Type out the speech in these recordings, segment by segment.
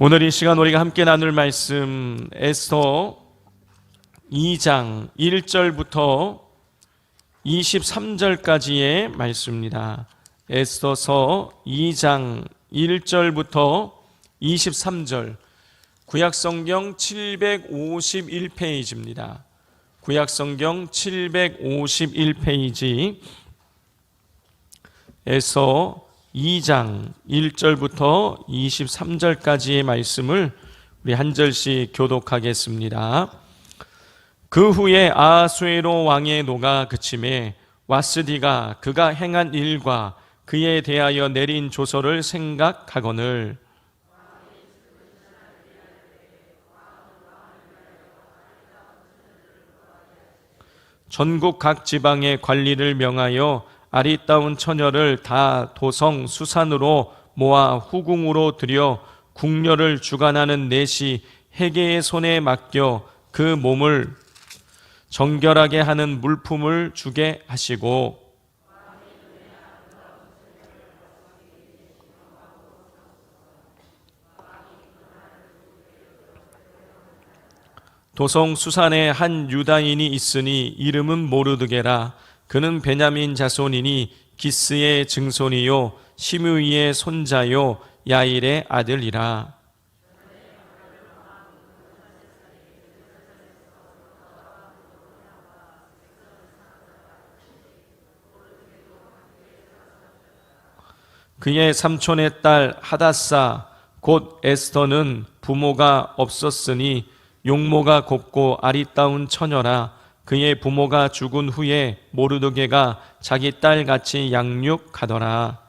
오늘 이 시간 우리가 함께 나눌 말씀 에스더 2장 1절부터 23절까지의 말씀입니다. 에스더서 2장 1절부터 23절, 구약성경 751페이지입니다. 구약성경 751페이지 에서 2장 1절부터 23절까지의 말씀을 우리 한 절씩 교독하겠습니다. 그 후에 아하수에로 왕의 노가 그침에 와스디가 그가 행한 일과 그에 대하여 내린 조서를 생각하거늘 전국 각 지방의 관리를 명하여 아리따운 처녀를 다 도성 수산으로 모아 후궁으로 들여 궁녀를 주관하는 내시 헤게의 손에 맡겨 그 몸을 정결하게 하는 물품을 주게 하시고 도성 수산에 한 유다인이 있으니 이름은 모르드게라. 그는 베냐민 자손이니 기스의 증손이요 시므이의 손자요 야일의 아들이라. 그의 삼촌의 딸 하닷사 곧 에스더는 부모가 없었으니 용모가 곱고 아리따운 처녀라. 그의 부모가 죽은 후에 모르드게가 자기 딸같이 양육하더라.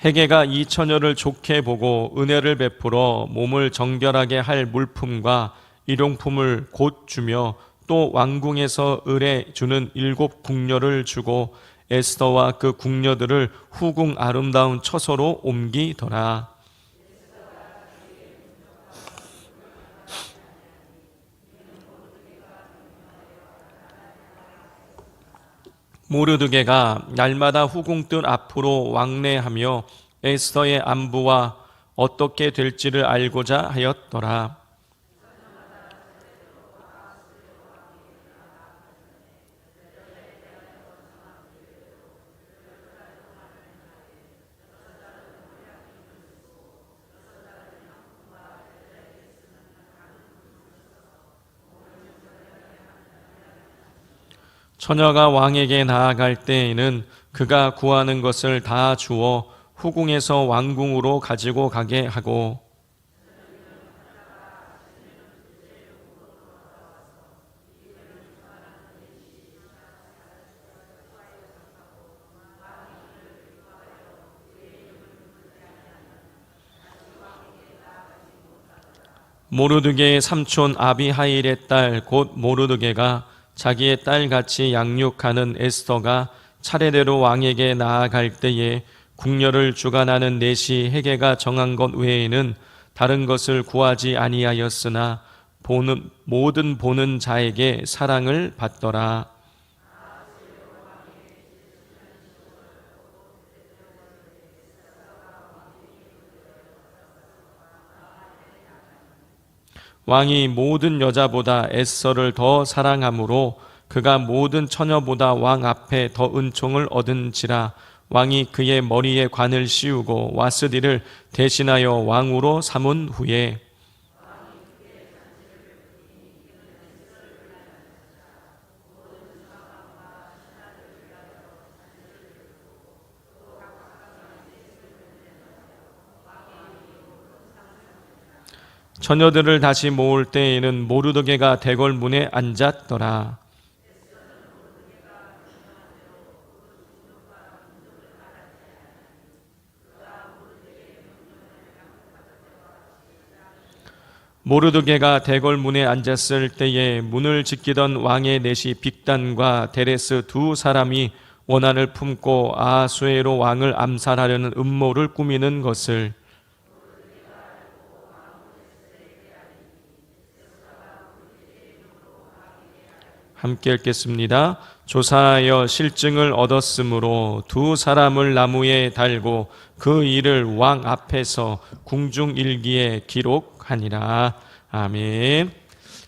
헤게가 이 처녀를 좋게 보고 은혜를 베풀어 몸을 정결하게 할 물품과 일용품을 곧 주며 또 왕궁에서 을에 주는 7 궁녀를 주고 에스더와 그 궁녀들을 후궁 아름다운 처소로 옮기더라. 모르드게가 날마다 후궁 뜰 앞으로 왕래하며 에스더의 안부와 어떻게 될지를 알고자 하였더라. 처녀가 왕에게 나아갈 때에는 그가 구하는 것을 다 주어 후궁에서 왕궁으로 가지고 가게 하고 모르드게의 삼촌 아비하일의 딸 곧 모르드게가 자기의 딸같이 양육하는 에스더가 차례대로 왕에게 나아갈 때에 궁녀를 주관하는 내시 헤게가 정한 것 외에는 다른 것을 구하지 아니하였으나 모든 보는 자에게 사랑을 받더라. 왕이 모든 여자보다 에스더를 더 사랑하므로 그가 모든 처녀보다 왕 앞에 더 은총을 얻은지라. 왕이 그의 머리에 관을 씌우고 와스디를 대신하여 왕으로 삼은 후에 처녀들을 다시 모을 때에는 모르드게가 대궐문에 앉았더라. 모르드게가 대궐문에 앉았을 때에 문을 지키던 왕의 내시 빅단과 데레스 2 사람이 원한을 품고 아하수에로 왕을 암살하려는 음모를 꾸미는 것을 함께 읽겠습니다. 조사하여 실증을 얻었으므로 두 사람을 나무에 달고 그 일을 왕 앞에서 궁중일기에 기록하니라. 아멘.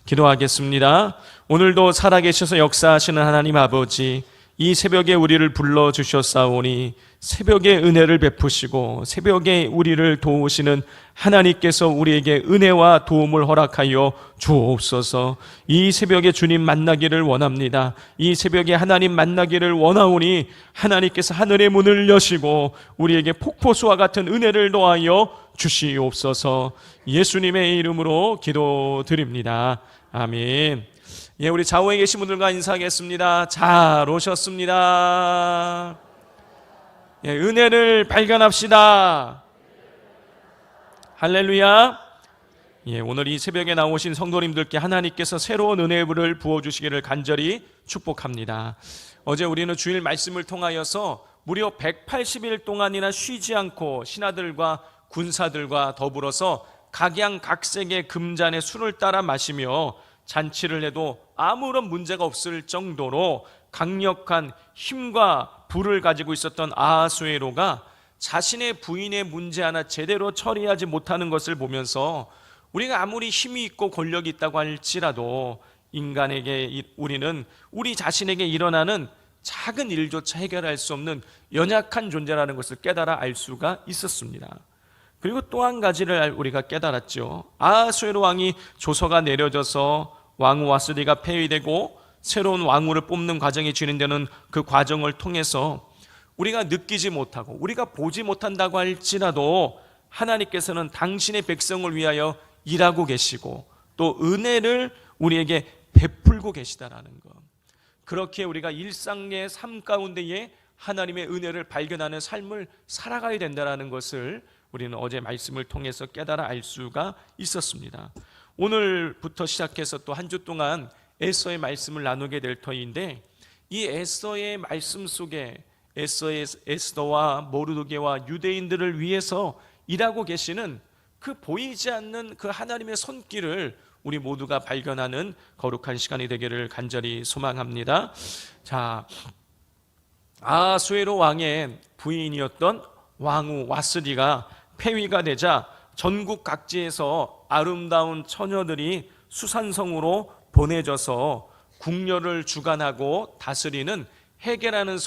기도하겠습니다. 오늘도 살아계셔서 역사하시는 하나님 아버지, 이 새벽에 우리를 불러주셨사오니 새벽에 은혜를 베푸시고 새벽에 우리를 도우시는 하나님께서 우리에게 은혜와 도움을 허락하여 주옵소서. 이 새벽에 주님 만나기를 원합니다. 이 새벽에 하나님 만나기를 원하오니 하나님께서 하늘의 문을 여시고 우리에게 폭포수와 같은 은혜를 더하여 주시옵소서. 예수님의 이름으로 기도드립니다. 아멘. 예, 우리 좌우에 계신 분들과 인사하겠습니다. 잘 오셨습니다. 예, 은혜를 발견합시다. 할렐루야. 예, 오늘 이 새벽에 나오신 성도님들께 하나님께서 새로운 은혜를 부어주시기를 간절히 축복합니다. 어제 우리는 주일 말씀을 통하여서 무려 180일 동안이나 쉬지 않고 신하들과 군사들과 더불어서 각양각색의 금잔에 술을 따라 마시며 잔치를 해도 아무런 문제가 없을 정도로 강력한 힘과 불을 가지고 있었던 아하수에로가 자신의 부인의 문제 하나 제대로 처리하지 못하는 것을 보면서 우리가 아무리 힘이 있고 권력이 있다고 할지라도 인간에게 우리는 우리 자신에게 일어나는 작은 일조차 해결할 수 없는 연약한 존재라는 것을 깨달아 알 수가 있었습니다. 그리고 또 한 가지를 우리가 깨달았죠. 아하수에로 왕이 조서가 내려져서 왕후 와스디가 폐위되고 새로운 왕후를 뽑는 과정이 진행되는 그 과정을 통해서 우리가 느끼지 못하고 우리가 보지 못한다고 할지라도 하나님께서는 당신의 백성을 위하여 일하고 계시고 또 은혜를 우리에게 베풀고 계시다라는 것, 그렇게 우리가 일상의 삶 가운데에 하나님의 은혜를 발견하는 삶을 살아가야 된다는 것을 우리는 어제 말씀을 통해서 깨달아 알 수가 있었습니다. 오늘부터 시작해서 또 한 주 동안 에서의 말씀을 나누게 될 터인데, 이 에서의 말씀 속에 에스더와 모르드게와 유대인들을 위해서 일하고 계시는 그 보이지 않는 그 하나님의 손길을 우리 모두가 발견하는 거룩한 시간이 되기를 간절히 소망합니다. 자, 아하수에로 왕의 부인이었던 왕후 와스디가 폐위가 되자 전국 각지에서 아름다운 처녀들이 수산성으로 보내져서 궁녀를 주관하고 다스리는 헤게라는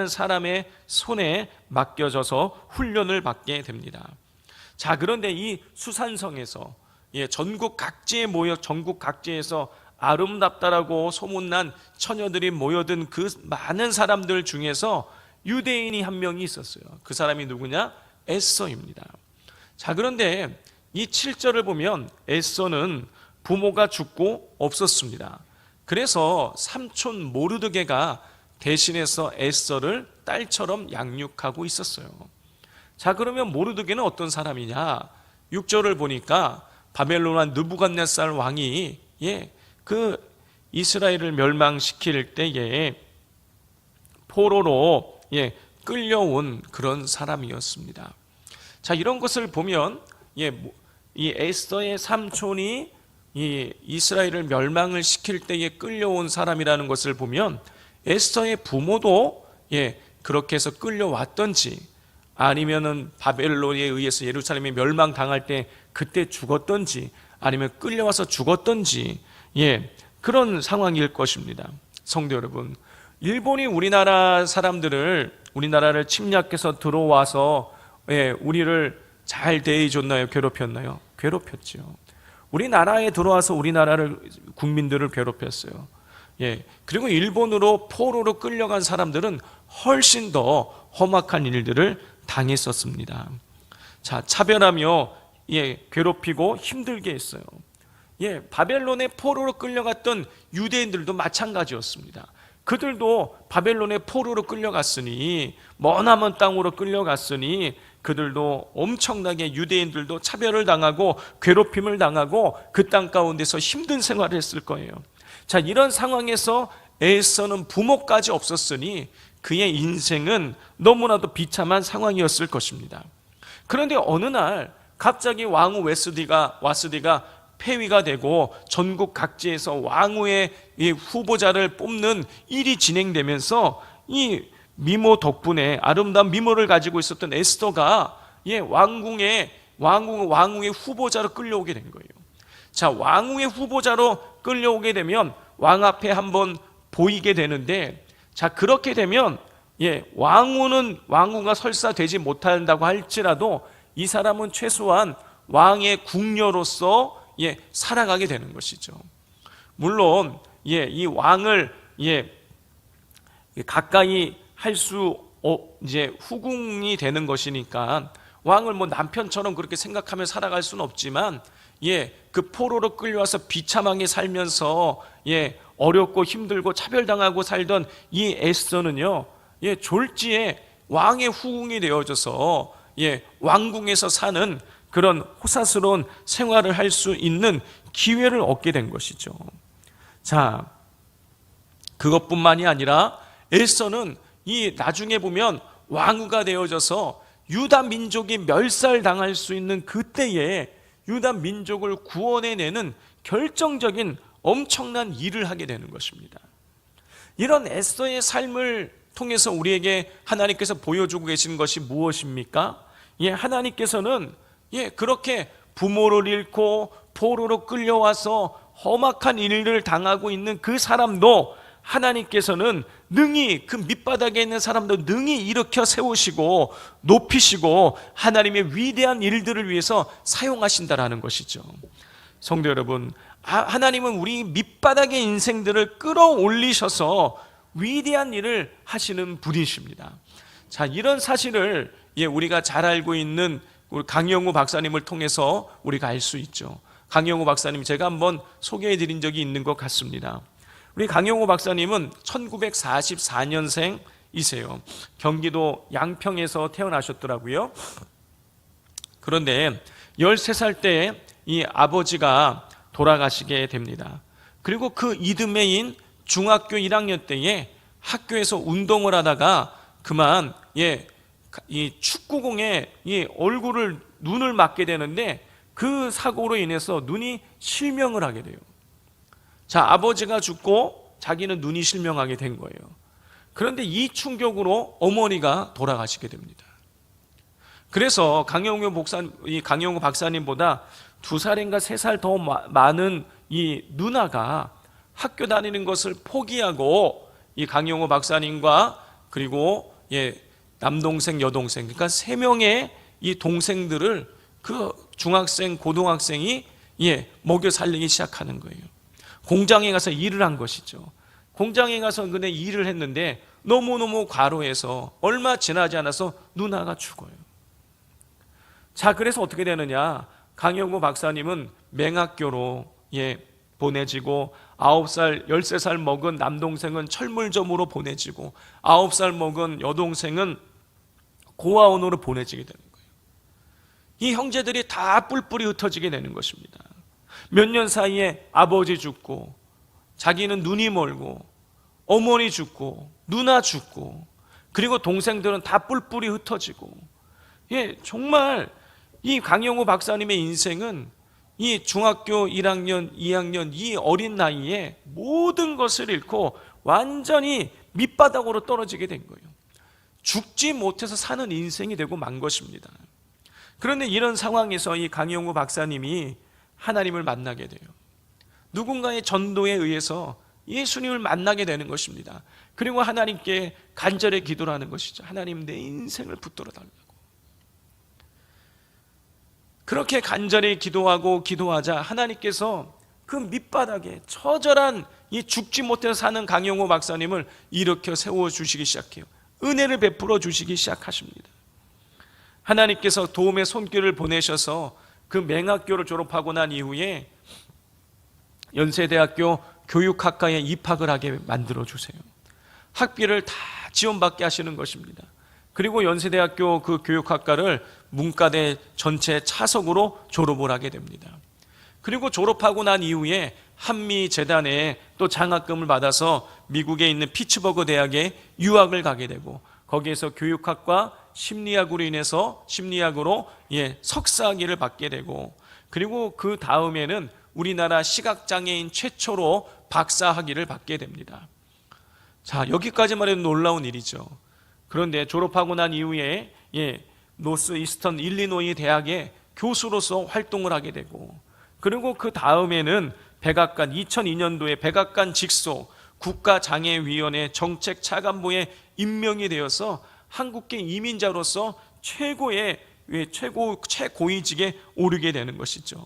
사람의 손에 맡겨져서 훈련을 받게 됩니다. 자, 그런데 이 수산성에서 전국 각지에서 아름답다라고 소문난 처녀들이 모여든 그 많은 사람들 중에서 유대인이 한 명이 있었어요. 그 사람이 누구냐? 에서입니다. 자, 그런데 이 7절을 보면 에서는 부모가 죽고 없었습니다. 그래서 삼촌 모르드게가 대신해서 에서를 딸처럼 양육하고 있었어요. 자, 그러면 모르드게는 어떤 사람이냐? 6절을 보니까 바벨론 왕 느부갓네살 왕이 그 이스라엘을 멸망시킬 때에 포로로 끌려온 그런 사람이었습니다. 자, 이런 것을 보면 이 에스더의 삼촌이 이 이스라엘을 멸망을 시킬 때에 끌려온 사람이라는 것을 보면 에스더의 부모도 그렇게 해서 끌려왔던지 아니면은 바벨론에 의해서 예루살렘이 멸망당할 때 그때 죽었던지 아니면 끌려와서 죽었던지 그런 상황일 것입니다. 성도 여러분, 일본이 우리나라를 침략해서 들어와서 우리를 잘 대해줬나요? 괴롭혔나요? 괴롭혔죠. 우리나라에 들어와서 우리나라를 국민들을 괴롭혔어요. 그리고 일본으로 포로로 끌려간 사람들은 훨씬 더 험악한 일들을 당했었습니다. 자, 차별하며 괴롭히고 힘들게 했어요. 바벨론의 포로로 끌려갔던 유대인들도 마찬가지였습니다. 그들도 바벨론의 포로로 끌려갔으니, 머나먼 땅으로 끌려갔으니 그들도 엄청나게 유대인들도 차별을 당하고 괴롭힘을 당하고 그 땅 가운데서 힘든 생활을 했을 거예요. 자, 이런 상황에서 에서는 부모까지 없었으니 그의 인생은 너무나도 비참한 상황이었을 것입니다. 그런데 어느 날 갑자기 왕후 와스디가 폐위가 되고 전국 각지에서 왕후의 이 후보자를 뽑는 일이 진행되면서 이 미모 덕분에 아름다운 미모를 가지고 있었던 에스더가 왕후의 후보자로 끌려오게 된 거예요. 자, 왕후의 후보자로 끌려오게 되면 왕 앞에 한번 보이게 되는데, 자, 그렇게 되면 왕후가 설사 되지 못한다고 할지라도 이 사람은 최소한 왕의 궁녀로서 살아가게 되는 것이죠. 물론 이 왕을 가까이 할 수 이제 후궁이 되는 것이니까 왕을 뭐 남편처럼 그렇게 생각하며 살아갈 수는 없지만 그 포로로 끌려와서 비참하게 살면서 어렵고 힘들고 차별당하고 살던 이 에스더는요, 졸지에 왕의 후궁이 되어져서 왕궁에서 사는 그런 호사스러운 생활을 할 수 있는 기회를 얻게 된 것이죠. 자, 그것뿐만이 아니라 에스더는 이 나중에 보면 왕후가 되어져서 유다 민족이 멸살당할 수 있는 그때에 유다 민족을 구원해내는 결정적인 엄청난 일을 하게 되는 것입니다. 이런 에스더의 삶을 통해서 우리에게 하나님께서 보여주고 계신 것이 무엇입니까? 하나님께서는 그렇게 부모를 잃고 포로로 끌려와서 험악한 일을 당하고 있는 그 사람도 하나님께서는 능히 그 밑바닥에 있는 사람도 능히 일으켜 세우시고 높이시고 하나님의 위대한 일들을 위해서 사용하신다라는 것이죠. 성도 여러분, 하나님은 우리 밑바닥의 인생들을 끌어올리셔서 위대한 일을 하시는 분이십니다. 자, 이런 사실을 우리가 잘 알고 있는 우리 강영우 박사님을 통해서 우리가 알 수 있죠. 강영우 박사님 제가 한번 소개해 드린 적이 있는 것 같습니다. 우리 강영우 박사님은 1944년생이세요. 경기도 양평에서 태어나셨더라고요. 그런데 13살 때 이 아버지가 돌아가시게 됩니다. 그리고 그 이듬해인 중학교 1학년 때에 학교에서 운동을 하다가 그만 이 축구공에 눈을 맞게 되는데 그 사고로 인해서 눈이 실명을 하게 돼요. 자, 아버지가 죽고 자기는 눈이 실명하게 된 거예요. 그런데 이 충격으로 어머니가 돌아가시게 됩니다. 그래서 강영우 박사님보다 2살인가 3살 더 많은 이 누나가 학교 다니는 것을 포기하고 이 강영우 박사님과 그리고 남동생, 여동생, 그러니까 3명의 이 동생들을 그 중학생, 고등학생이 먹여 살리기 시작하는 거예요. 공장에 가서 일을 한 것이죠. 공장에 가서 그네 일을 했는데 너무너무 과로해서 얼마 지나지 않아서 누나가 죽어요. 자, 그래서 어떻게 되느냐? 강영우 박사님은 맹학교로 보내지고 9살, 13살 먹은 남동생은 철물점으로 보내지고 9살 먹은 여동생은 고아원으로 보내지게 되는 거예요. 이 형제들이 다 뿔뿔이 흩어지게 되는 것입니다. 몇 년 사이에 아버지 죽고 자기는 눈이 멀고 어머니 죽고 누나 죽고 그리고 동생들은 다 뿔뿔이 흩어지고 정말 이 강영우 박사님의 인생은 이 중학교 1학년, 2학년 이 어린 나이에 모든 것을 잃고 완전히 밑바닥으로 떨어지게 된 거예요. 죽지 못해서 사는 인생이 되고 만 것입니다. 그런데 이런 상황에서 이 강영우 박사님이 하나님을 만나게 돼요. 누군가의 전도에 의해서 예수님을 만나게 되는 것입니다. 그리고 하나님께 간절히 기도를 하는 것이죠. 하나님, 내 인생을 붙들어 달라고. 그렇게 간절히 기도하자 하나님께서 그 밑바닥에 처절한 이 죽지 못해서 사는 강영호 박사님을 일으켜 세워주시기 시작해요. 은혜를 베풀어 주시기 시작하십니다. 하나님께서 도움의 손길을 보내셔서 그 맹학교를 졸업하고 난 이후에 연세대학교 교육학과에 입학을 하게 만들어주세요. 학비를 다 지원받게 하시는 것입니다. 그리고 연세대학교 그 교육학과를 문과대 전체 차석으로 졸업을 하게 됩니다. 그리고 졸업하고 난 이후에 한미재단에 또 장학금을 받아서 미국에 있는 피츠버그 대학에 유학을 가게 되고 거기에서 교육학과 심리학으로 인해서 심리학으로 석사학위를 받게 되고 그리고 그 다음에는 우리나라 시각장애인 최초로 박사학위를 받게 됩니다. 자, 여기까지만 해도 놀라운 일이죠. 그런데 졸업하고 난 이후에 노스 이스턴 일리노이 대학의 교수로서 활동을 하게 되고, 그리고 그 다음에는 백악관 2002년도에 백악관 직속 국가장애위원회 정책차관보에 임명이 되어서 한국계 이민자로서 최고위직에 오르게 되는 것이죠.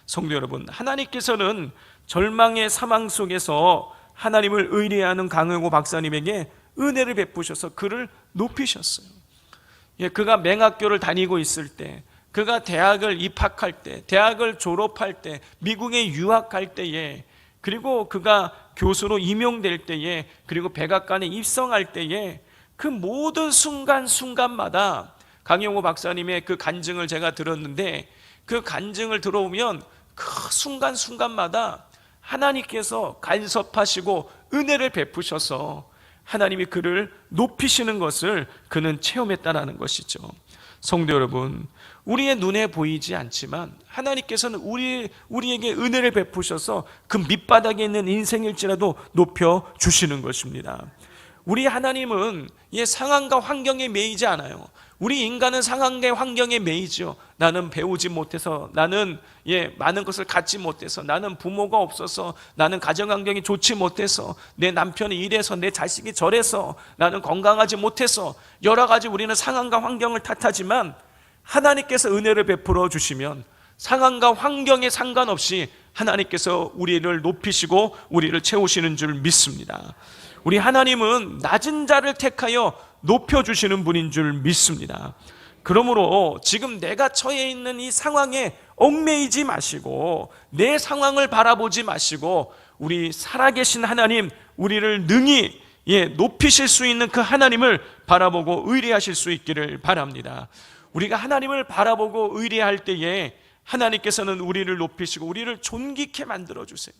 성도 여러분, 하나님께서는 절망의 사망 속에서 하나님을 의뢰하는 강영호 박사님에게 은혜를 베푸셔서 그를 높이셨어요. 그가 맹학교를 다니고 있을 때, 그가 대학을 입학할 때, 대학을 졸업할 때, 미국에 유학할 때에, 그리고 그가 교수로 임용될 때에, 그리고 백악관에 입성할 때에, 그 모든 순간순간마다 강영호 박사님의 그 간증을 제가 들었는데, 그 간증을 들어오면 그 순간순간마다 하나님께서 간섭하시고 은혜를 베푸셔서 하나님이 그를 높이시는 것을 그는 체험했다라는 것이죠. 성도 여러분, 우리의 눈에 보이지 않지만 하나님께서는 우리에게 은혜를 베푸셔서 그 밑바닥에 있는 인생일지라도 높여주시는 것입니다. 우리 하나님은 상황과 환경에 매이지 않아요. 우리 인간은 상황과 환경에 매이죠. 나는 배우지 못해서, 나는 많은 것을 갖지 못해서, 나는 부모가 없어서, 나는 가정환경이 좋지 못해서, 내 남편이 이래서, 내 자식이 저래서, 나는 건강하지 못해서, 여러 가지 우리는 상황과 환경을 탓하지만 하나님께서 은혜를 베풀어 주시면 상황과 환경에 상관없이 하나님께서 우리를 높이시고 우리를 채우시는 줄 믿습니다. 우리 하나님은 낮은 자를 택하여 높여주시는 분인 줄 믿습니다. 그러므로 지금 내가 처해 있는 이 상황에 얽매이지 마시고, 내 상황을 바라보지 마시고, 우리 살아계신 하나님, 우리를 능히 높이실 수 있는 그 하나님을 바라보고 의뢰하실 수 있기를 바랍니다. 우리가 하나님을 바라보고 의뢰할 때에 하나님께서는 우리를 높이시고 우리를 존귀케 만들어주세요.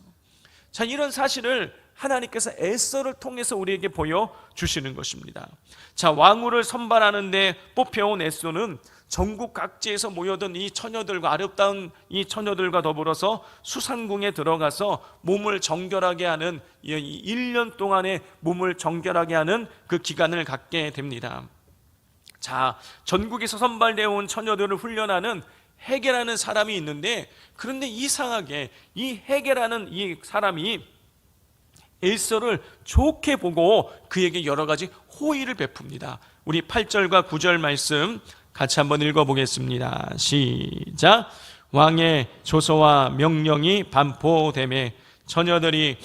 자, 이런 사실을 하나님께서 에스더를 통해서 우리에게 보여주시는 것입니다. 자, 왕후를 선발하는데 뽑혀온 에스더는 전국 각지에서 모여든 이 처녀들과, 아름다운 이 처녀들과 더불어서 수산궁에 들어가서 몸을 정결하게 하는 1년 동안의 몸을 정결하게 하는 그 기간을 갖게 됩니다. 자, 전국에서 선발되어 온 처녀들을 훈련하는 헤게라는 사람이 있는데, 그런데 이상하게 이 헤게라는 이 사람이 에스더를 좋게 보고 그에게 여러 가지 호의를 베풉니다. 우리 8절과 9절 말씀 같이 한번 읽어보겠습니다. 시작. 왕의 조서와 명령이 반포되매 처녀들이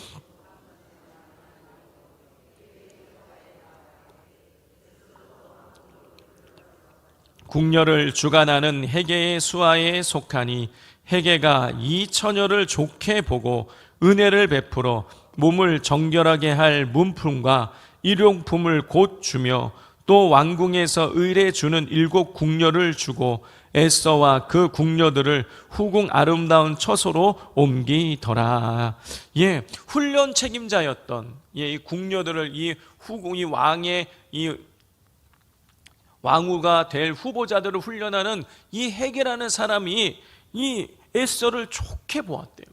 궁녀를 주관하는 헤게의 수하에 속하니 헤게가 이 처녀를 좋게 보고 은혜를 베풀어 몸을 정결하게 할 문품과 일용품을 곧 주며 또 왕궁에서 의뢰 주는 7 궁녀를 주고 에스더와 그 궁녀들을 후궁 아름다운 처소로 옮기더라. 훈련 책임자였던 이 궁녀들을 이 후궁, 이 왕의 이 왕후가 될 후보자들을 훈련하는 이 헤게라는 사람이 이 에스더를 좋게 보았대요.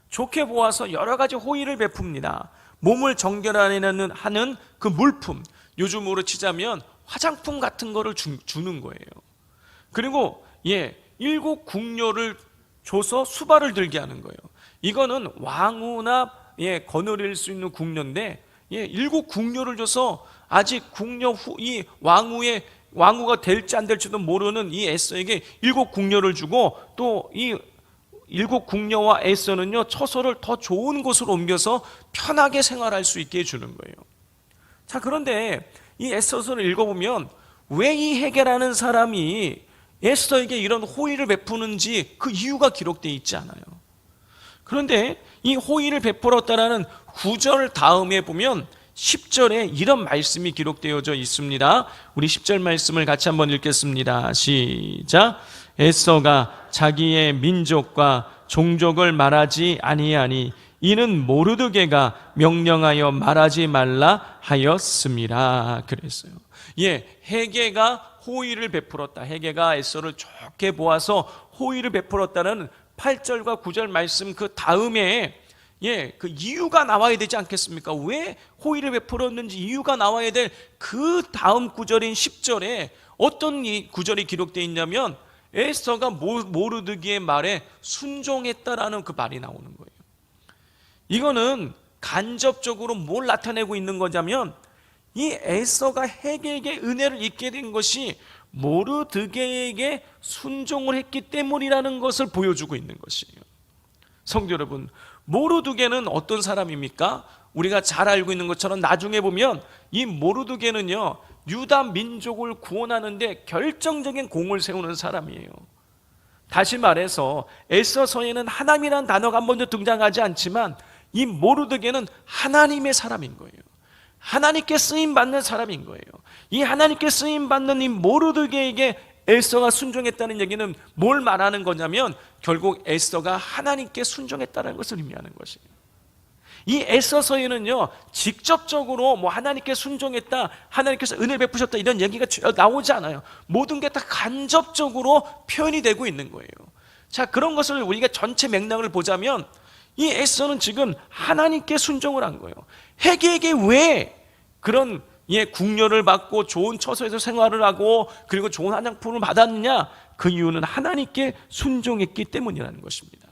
좋게 보아서 여러 가지 호의를 베풉니다. 몸을 정결하는 그 물품, 요즘으로 치자면 화장품 같은 거를 주는 거예요. 그리고 7 궁녀를 줘서 수발을 들게 하는 거예요. 이거는 왕후나 거느릴 수 있는 궁녀인데 7 궁녀를 줘서 아직 이 왕후가 될지 안 될지도 모르는 이 에스더에게 7 궁녀를 주고, 또 이 7 궁녀와 에스더는요 처소를 더 좋은 곳으로 옮겨서 편하게 생활할 수 있게 해주는 거예요. 자, 그런데 이 에스더서를 읽어보면 왜 이 헤게라는 사람이 에스더에게 이런 호의를 베푸는지 그 이유가 기록되어 있지 않아요. 그런데 이 호의를 베풀었다라는 9절 다음에 보면 10절에 이런 말씀이 기록되어져 있습니다. 우리 10절 말씀을 같이 한번 읽겠습니다. 시작. 에스더가 자기의 민족과 종족을 말하지 아니하니 이는 모르드게가 명령하여 말하지 말라 하였음이라 그랬어요. 헤게가 호의를 베풀었다. 헤게가 에스더를 좋게 보아서 호의를 베풀었다는 8절과 9절 말씀 그 다음에 그 이유가 나와야 되지 않겠습니까? 왜 호의를 베풀었는지 이유가 나와야 될 그 다음 구절인 10절에 어떤 이 구절이 기록되어 있냐면 에스더가 모르드기의 말에 순종했다라는 그 말이 나오는 거예요. 이거는 간접적으로 뭘 나타내고 있는 거냐면 이 에스더가 헤게에게 은혜를 입게 된 것이 모르드게에게 순종을 했기 때문이라는 것을 보여주고 있는 것이에요. 성도 여러분, 모르드게는 어떤 사람입니까? 우리가 잘 알고 있는 것처럼 나중에 보면 이 모르드게는요, 유다 민족을 구원하는데 결정적인 공을 세우는 사람이에요. 다시 말해서 에스더서에는 하나님이라는 단어가 한 번도 등장하지 않지만 이 모르드게는 하나님의 사람인 거예요. 하나님께 쓰임받는 사람인 거예요. 이 하나님께 쓰임받는 이 모르드게에게 에스더가 순종했다는 얘기는 뭘 말하는 거냐면 결국 에스더가 하나님께 순종했다는 것을 의미하는 것이에요. 이 에스더서에는요, 직접적으로 뭐 하나님께 순종했다, 하나님께서 은혜를 베푸셨다 이런 얘기가 나오지 않아요. 모든 게 다 간접적으로 표현이 되고 있는 거예요. 자, 그런 것을 우리가 전체 맥락을 보자면 이 에스더는 지금 하나님께 순종을 한 거예요. 헤게에게 왜 그런 국려를 받고 좋은 처소에서 생활을 하고 그리고 좋은 한양품을 받았느냐? 그 이유는 하나님께 순종했기 때문이라는 것입니다.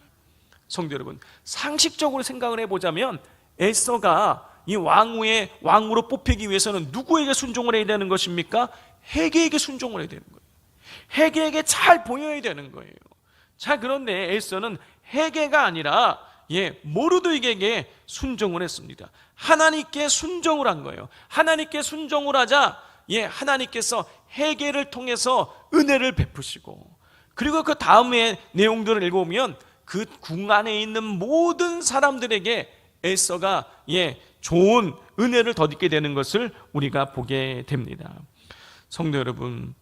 성도 여러분, 상식적으로 생각을 해보자면 에스더가 이 왕으로 뽑히기 위해서는 누구에게 순종을 해야 되는 것입니까? 헤게에게 순종을 해야 되는 거예요. 헤게에게 잘 보여야 되는 거예요. 자, 그런데 에스더는 헤게가 아니라 모르드게에게 순종을 했습니다. 하나님께 순종을 한 거예요. 하나님께 순종을 하자 하나님께서 헤게를 통해서 은혜를 베푸시고, 그리고 그 다음에 내용들을 읽어보면 그 궁 안에 있는 모든 사람들에게 에스더가 좋은 은혜를 덧입게 되는 것을 우리가 보게 됩니다. 성도 여러분,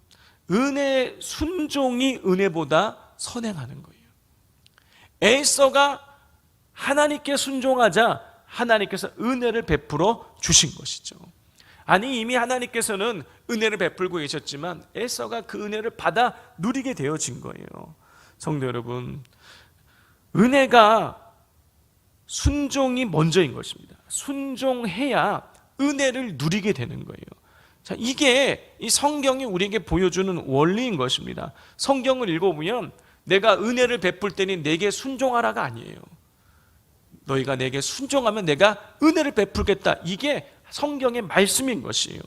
순종이 은혜보다 선행하는 거예요. 에스더가 하나님께 순종하자 하나님께서 은혜를 베풀어 주신 것이죠. 아니, 이미 하나님께서는 은혜를 베풀고 계셨지만 에스더가 그 은혜를 받아 누리게 되어진 거예요. 성도 여러분, 은혜가 순종이 먼저인 것입니다. 순종해야 은혜를 누리게 되는 거예요. 자, 이게 이 성경이 우리에게 보여주는 원리인 것입니다. 성경을 읽어보면 내가 은혜를 베풀 때니 내게 순종하라가 아니에요. 너희가 내게 순종하면 내가 은혜를 베풀겠다. 이게 성경의 말씀인 것이에요.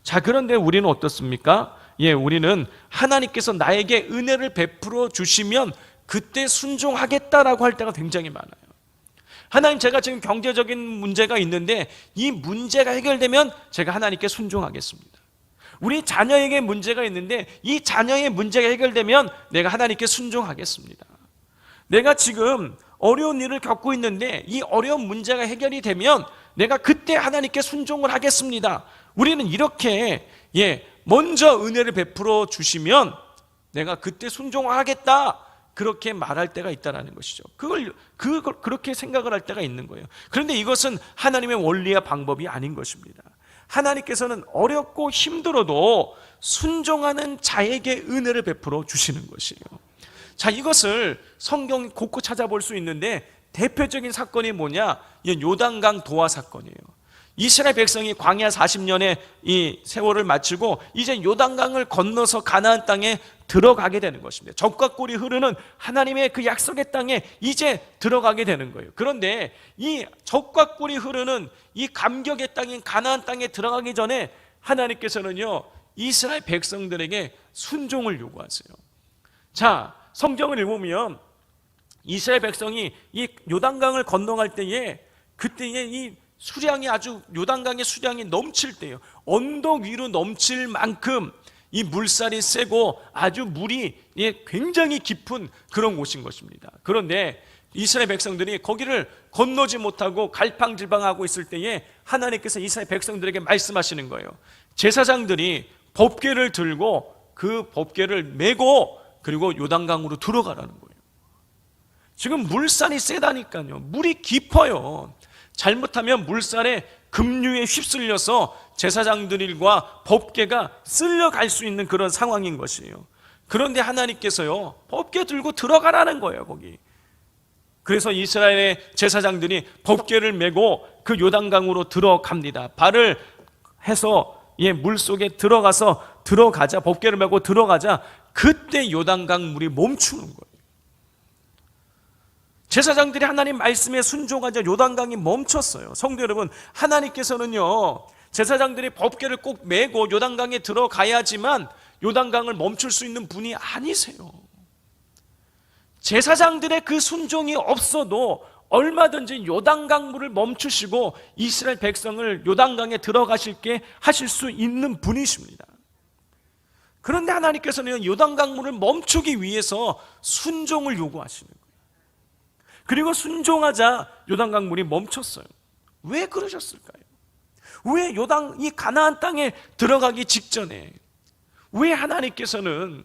자, 그런데 우리는 어떻습니까? 우리는 하나님께서 나에게 은혜를 베풀어 주시면 그때 순종하겠다라고 할 때가 굉장히 많아요. 하나님, 제가 지금 경제적인 문제가 있는데 이 문제가 해결되면 제가 하나님께 순종하겠습니다. 우리 자녀에게 문제가 있는데 이 자녀의 문제가 해결되면 내가 하나님께 순종하겠습니다. 내가 지금 어려운 일을 겪고 있는데 이 어려운 문제가 해결이 되면 내가 그때 하나님께 순종을 하겠습니다. 우리는 이렇게 먼저 은혜를 베풀어 주시면 내가 그때 순종하겠다, 그렇게 말할 때가 있다는 것이죠. 그렇게 생각을 할 때가 있는 거예요. 그런데 이것은 하나님의 원리와 방법이 아닌 것입니다. 하나님께서는 어렵고 힘들어도 순종하는 자에게 은혜를 베풀어 주시는 것이에요. 자, 이것을 성경 곳곳 찾아볼 수 있는데 대표적인 사건이 뭐냐? 요단강 도화 사건이에요. 이스라엘 백성이 광야 40년의 이 세월을 마치고 이제 요단강을 건너서 가나안 땅에 들어가게 되는 것입니다. 적과 꿀이 흐르는 하나님의 그 약속의 땅에 이제 들어가게 되는 거예요. 그런데 이 적과 꿀이 흐르는 이 감격의 땅인 가나안 땅에 들어가기 전에 하나님께서는요, 이스라엘 백성들에게 순종을 요구하세요. 자, 성경을 읽으면 이스라엘 백성이 이 요단강을 건너갈 때에 그때에 이 수량이 아주 요단강의 수량이 넘칠 때예요. 언덕 위로 넘칠 만큼 이 물살이 세고 아주 물이 굉장히 깊은 그런 곳인 것입니다. 그런데 이스라엘 백성들이 거기를 건너지 못하고 갈팡질팡하고 있을 때에 하나님께서 이스라엘 백성들에게 말씀하시는 거예요. 제사장들이 법궤를 들고 그 법궤를 메고 그리고 요단강으로 들어가라는 거예요. 지금 물살이 세다니까요. 물이 깊어요. 잘못하면 물살에 급류에 휩쓸려서 제사장들과 법궤가 쓸려갈 수 있는 그런 상황인 것이에요. 그런데 하나님께서요, 법궤 들고 들어가라는 거예요, 거기. 그래서 이스라엘의 제사장들이 법궤를 메고 그 요단강으로 들어갑니다. 발을 해서 물속에 들어가자, 법궤를 메고 들어가자, 그때 요단강 물이 멈추는 거예요. 제사장들이 하나님 말씀에 순종하자 요단강이 멈췄어요. 성도 여러분, 하나님께서는요, 제사장들이 법궤를 꼭 메고 요단강에 들어가야지만 요단강을 멈출 수 있는 분이 아니세요. 제사장들의 그 순종이 없어도 얼마든지 요단강 물을 멈추시고 이스라엘 백성을 요단강에 들어가실게 하실 수 있는 분이십니다. 그런데 하나님께서는 요단강 물을 멈추기 위해서 순종을 요구하시는 거예요. 그리고 순종하자 요단강 물이 멈췄어요. 왜 그러셨을까요? 왜 이 가나안 땅에 들어가기 직전에 왜 하나님께서는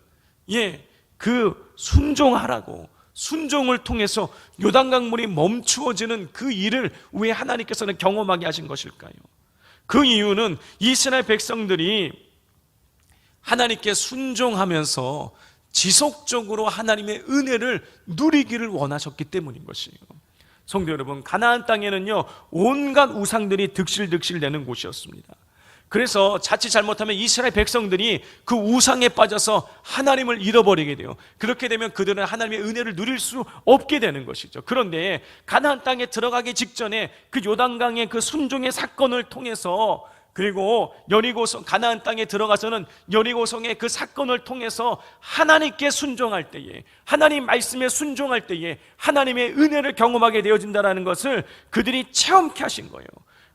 그 순종하라고, 순종을 통해서 요단강 물이 멈추어지는 그 일을 왜 하나님께서는 경험하게 하신 것일까요? 그 이유는 이스라엘 백성들이 하나님께 순종하면서 지속적으로 하나님의 은혜를 누리기를 원하셨기 때문인 것이에요. 성도 여러분, 가나안 땅에는요, 온갖 우상들이 득실득실 되는 곳이었습니다. 그래서 자칫 잘못하면 이스라엘 백성들이 그 우상에 빠져서 하나님을 잃어버리게 돼요. 그렇게 되면 그들은 하나님의 은혜를 누릴 수 없게 되는 것이죠. 그런데 가나안 땅에 들어가기 직전에 그 요단강의 그 순종의 사건을 통해서, 그리고 여리고성, 가나안 땅에 들어가서는 여리고성의 그 사건을 통해서 하나님께 순종할 때에, 하나님 말씀에 순종할 때에 하나님의 은혜를 경험하게 되어진다는 것을 그들이 체험케 하신 거예요.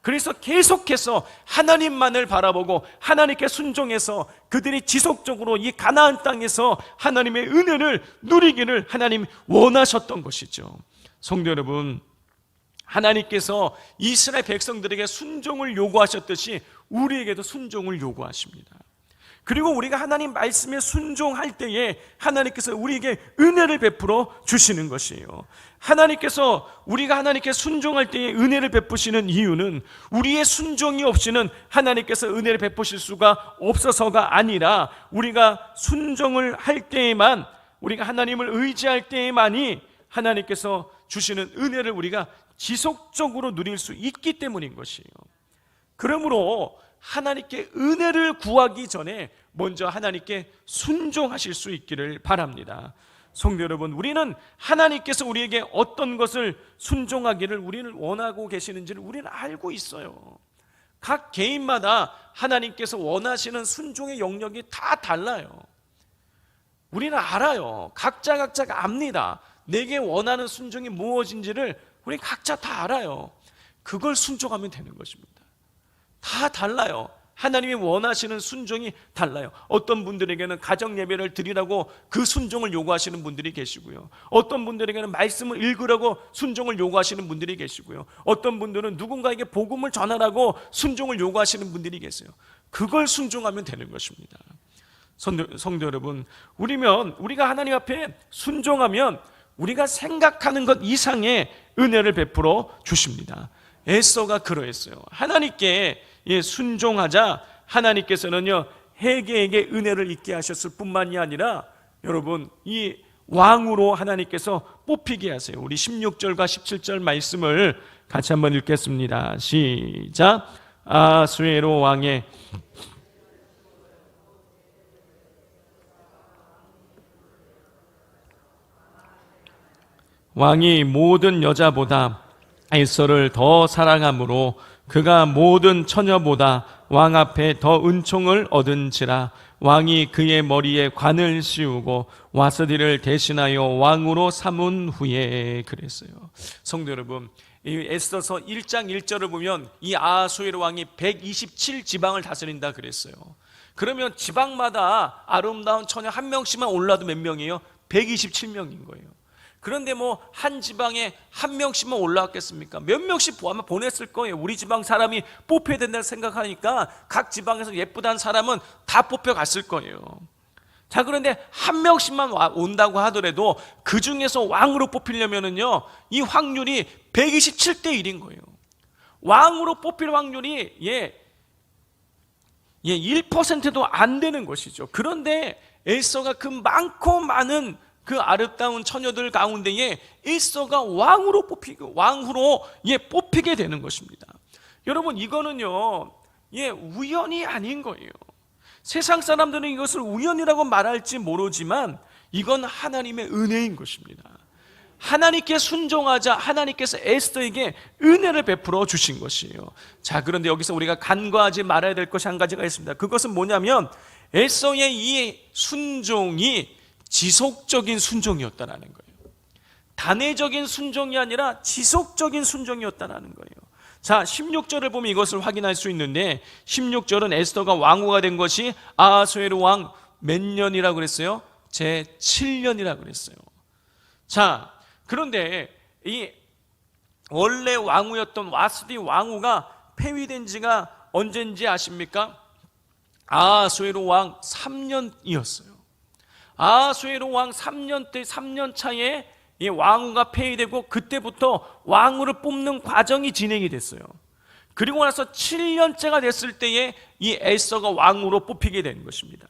그래서 계속해서 하나님만을 바라보고 하나님께 순종해서 그들이 지속적으로 이 가나안 땅에서 하나님의 은혜를 누리기를 하나님 원하셨던 것이죠. 성도 여러분, 하나님께서 이스라엘 백성들에게 순종을 요구하셨듯이 우리에게도 순종을 요구하십니다. 그리고 우리가 하나님 말씀에 순종할 때에 하나님께서 우리에게 은혜를 베풀어 주시는 것이에요. 하나님께서 우리가 하나님께 순종할 때에 은혜를 베푸시는 이유는 우리의 순종이 없이는 하나님께서 은혜를 베푸실 수가 없어서가 아니라, 우리가 순종을 할 때에만, 우리가 하나님을 의지할 때에만이 하나님께서 주시는 은혜를 우리가 지속적으로 누릴 수 있기 때문인 것이에요. 그러므로 하나님께 은혜를 구하기 전에 먼저 하나님께 순종하실 수 있기를 바랍니다. 성도 여러분, 우리는 하나님께서 우리에게 어떤 것을 순종하기를 우리는 원하고 계시는지를 우리는 알고 있어요. 각 개인마다 하나님께서 원하시는 순종의 영역이 다 달라요. 우리는 알아요. 각자가 압니다. 내게 원하는 순종이 무엇인지를 우리 각자 다 알아요. 그걸 순종하면 되는 것입니다. 다 달라요. 하나님이 원하시는 순종이 달라요. 어떤 분들에게는 가정 예배를 드리라고 그 순종을 요구하시는 분들이 계시고요. 어떤 분들에게는 말씀을 읽으라고 순종을 요구하시는 분들이 계시고요. 어떤 분들은 누군가에게 복음을 전하라고 순종을 요구하시는 분들이 계세요. 그걸 순종하면 되는 것입니다. 성도 여러분, 우리가 하나님 앞에 순종하면 우리가 생각하는 것 이상의 은혜를 베풀어 주십니다. 에서가 그러했어요. 하나님께 순종하자 하나님께서는요, 헤게에게 은혜를 있게 하셨을 뿐만이 아니라, 여러분, 이 왕으로 하나님께서 뽑히게 하세요. 우리 16절과 17절 말씀을 같이 한번 읽겠습니다. 시작. 아수에로 왕의 왕이 모든 여자보다 에서를 더 사랑함으로 그가 모든 처녀보다 왕 앞에 더 은총을 얻은지라. 왕이 그의 머리에 관을 씌우고 와스디를 대신하여 왕으로 삼은 후에. 그랬어요. 성도 여러분, 이 에스더서 1장 1절을 보면 이 아하수에로 왕이 127지방을 다스린다 그랬어요. 그러면 지방마다 아름다운 처녀 한 명씩만 올라도 몇 명이에요? 127명인 거예요. 그런데 한 지방에 한 명씩만 올라왔겠습니까? 몇 명씩 아마 보냈을 거예요. 우리 지방 사람이 뽑혀야 된다고 생각하니까 각 지방에서 예쁘다는 사람은 다 뽑혀갔을 거예요. 자, 그런데 한 명씩만 온다고 하더라도 그 중에서 왕으로 뽑히려면은요, 이 확률이 127대 1인 거예요. 왕으로 뽑힐 확률이 1%도 안 되는 것이죠. 그런데 에스더가 그 많고 많은 그 아름다운 처녀들 가운데에 에스더가 왕으로 뽑히게 되는 것입니다. 여러분, 이거는요, 우연이 아닌 거예요. 세상 사람들은 이것을 우연이라고 말할지 모르지만 이건 하나님의 은혜인 것입니다. 하나님께 순종하자 하나님께서 에스더에게 은혜를 베풀어 주신 것이에요. 자, 그런데 여기서 우리가 간과하지 말아야 될 것이 한 가지가 있습니다. 그것은 뭐냐면 에스더의 이 순종이 지속적인 순종이었다라는 거예요. 단회적인 순종이 아니라 지속적인 순종이었다라는 거예요. 자, 16절을 보면 이것을 확인할 수 있는데 16절은 에스더가 왕후가 된 것이 아하수에로 왕 몇 년이라고 그랬어요? 제 7년이라고 그랬어요. 자, 그런데 이 원래 왕후였던 와스디 왕후가 폐위된 지가 언젠지 아십니까? 아하수에로 왕 3년이었어요. 아하수에로 왕 3년 때 3년 차에 이 왕후가 폐위되고 그때부터 왕후를 뽑는 과정이 진행이 됐어요. 그리고 나서 7년째가 됐을 때에 이 에스더가 왕후로 뽑히게 된 것입니다.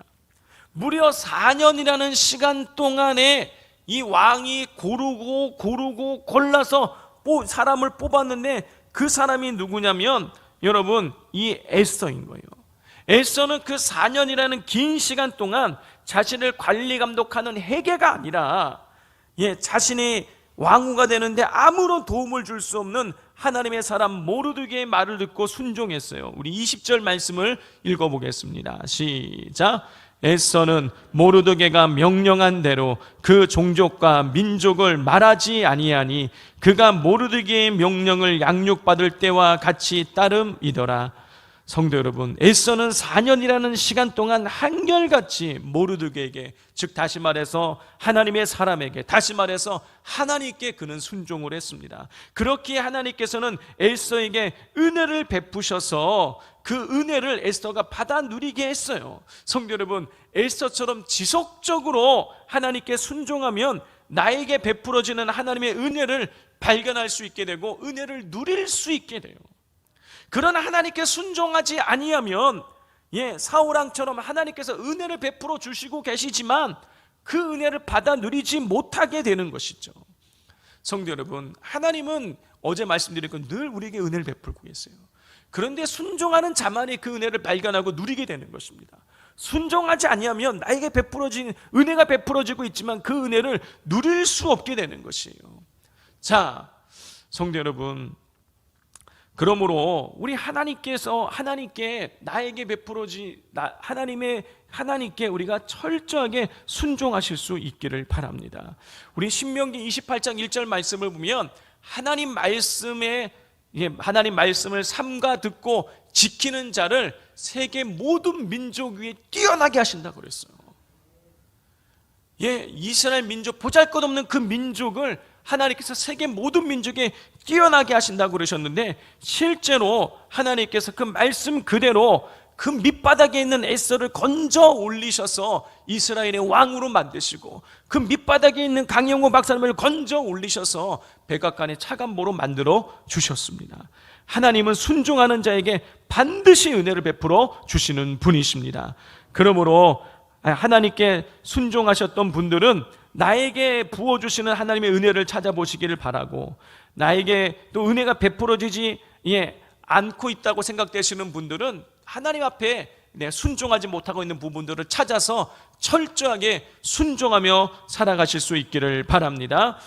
무려 4년이라는 시간 동안에 이 왕이 고르고 골라서 사람을 뽑았는데 그 사람이 누구냐면 여러분, 이 에스더인 거예요. 에스더는 그 4년이라는 긴 시간 동안 자신을 관리 감독하는 헤게가 아니라 자신이 왕후가 되는데 아무런 도움을 줄 수 없는 하나님의 사람 모르드게의 말을 듣고 순종했어요. 우리 20절 말씀을 읽어보겠습니다. 시작. 에스더는 모르드게가 명령한 대로 그 종족과 민족을 말하지 아니하니 그가 모르드게의 명령을 양육받을 때와 같이 따름이더라. 성도 여러분, 에스더는 4년이라는 시간 동안 한결같이 모르드게에게, 즉 다시 말해서 하나님의 사람에게, 다시 말해서 하나님께 그는 순종을 했습니다. 그렇게 하나님께서는 에스더에게 은혜를 베푸셔서 그 은혜를 에스더가 받아 누리게 했어요. 성도 여러분, 에스더처럼 지속적으로 하나님께 순종하면 나에게 베풀어지는 하나님의 은혜를 발견할 수 있게 되고 은혜를 누릴 수 있게 돼요. 그러나 하나님께 순종하지 아니하면 사울왕처럼 하나님께서 은혜를 베풀어 주시고 계시지만 그 은혜를 받아 누리지 못하게 되는 것이죠. 성도 여러분, 하나님은 어제 말씀드린 건 늘 우리에게 은혜를 베풀고 계세요. 그런데 순종하는 자만이 그 은혜를 발견하고 누리게 되는 것입니다. 순종하지 아니하면 나에게 베풀어진 은혜가 베풀어지고 있지만 그 은혜를 누릴 수 없게 되는 것이에요. 자, 성도 여러분, 그러므로 우리 하나님께 나에게 하나님께 우리가 철저하게 순종하실 수 있기를 바랍니다. 우리 신명기 28장 1절 말씀을 보면 하나님 말씀을 삼가 듣고 지키는 자를 세계 모든 민족 위에 뛰어나게 하신다고 그랬어요. 이스라엘 민족, 보잘것없는 그 민족을 하나님께서 세계 모든 민족에 뛰어나게 하신다고 그러셨는데 실제로 하나님께서 그 말씀 그대로 그 밑바닥에 있는 에스더를 건져 올리셔서 이스라엘의 왕으로 만드시고 그 밑바닥에 있는 강영호 박사님을 건져 올리셔서 백악관의 차관보로 만들어 주셨습니다. 하나님은 순종하는 자에게 반드시 은혜를 베풀어 주시는 분이십니다. 그러므로 하나님께 순종하셨던 분들은 나에게 부어주시는 하나님의 은혜를 찾아보시기를 바라고, 나에게 또 은혜가 베풀어지지 않고 있다고 생각되시는 분들은 하나님 앞에 순종하지 못하고 있는 부분들을 찾아서 철저하게 순종하며 살아가실 수 있기를 바랍니다.